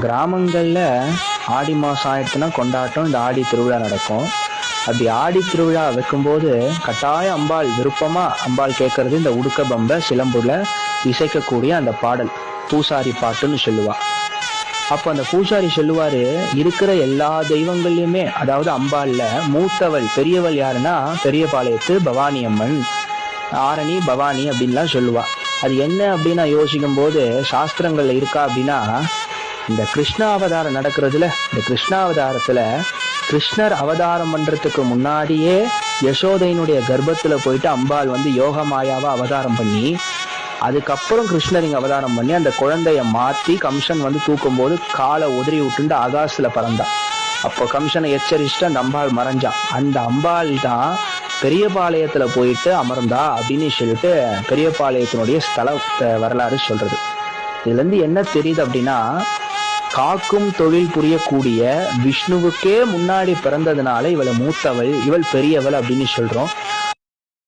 கிராமங்கள்ல ஆடி மாசம் ஆயிடுச்சுன்னா கொண்டாட்டம், இந்த ஆடி திருவிழா நடக்கும். அப்படி ஆடி திருவிழா வைக்கும்போது கட்டாய அம்பாள் விருப்பமா அம்பாள் கேட்கறது இந்த உடுக்க பம்ப சிலம்புல இசைக்கக்கூடிய அந்த பாடல் பூசாரி பாட்டுன்னு சொல்லுவா. அப்ப அந்த பூசாரி சொல்லுவாரு, இருக்கிற எல்லா தெய்வங்கள்லயுமே, அதாவது அம்பாள்ல மூத்தவள் பெரியவள் யாருன்னா பெரியபாளையத்து பவானி அம்மன், ஆரணி பவானி அப்படின்லாம் சொல்லுவா. அது என்ன அப்படின்னு நான் யோசிக்கும் போது சாஸ்திரங்கள்ல இருக்கா அப்படின்னா, இந்த கிருஷ்ண அவதாரம் நடக்கிறதுல, இந்த கிருஷ்ண அவதாரத்துல கிருஷ்ணர் அவதாரம் பண்றதுக்கு முன்னாடியே யசோதையினுடைய கர்ப்பத்துல போயிட்டு அம்பாள் வந்து யோக மாயாவா அவதாரம் பண்ணி, அதுக்கப்புறம் கிருஷ்ணர் இங்க அவதாரம் பண்ணி அந்த குழந்தைய மாத்தி கம்சன் வந்து தூக்கும் போது காலை உதறி விட்டுண்டு ஆகாசுல பறந்தான். அப்போ கம்சனை எச்சரிச்சுட்டு அந்த அம்பாள் மறைஞ்சான். அந்த அம்பாள் தான் பெரியபாளையத்துல போயிட்டு அமர்ந்தா அப்படின்னு சொல்லிட்டு பெரியபாளையத்தினுடைய ஸ்தல வரலாறு சொல்றது. இதுல இருந்து என்ன தெரியுது அப்படின்னா, காக்கும் தொழில் புரியக்கூடிய விஷ்ணுவுக்கே முன்னாடி பிறந்ததுனால இவளை மூத்தவள், இவள் பெரியவள் அப்படின்னு சொல்றோம்.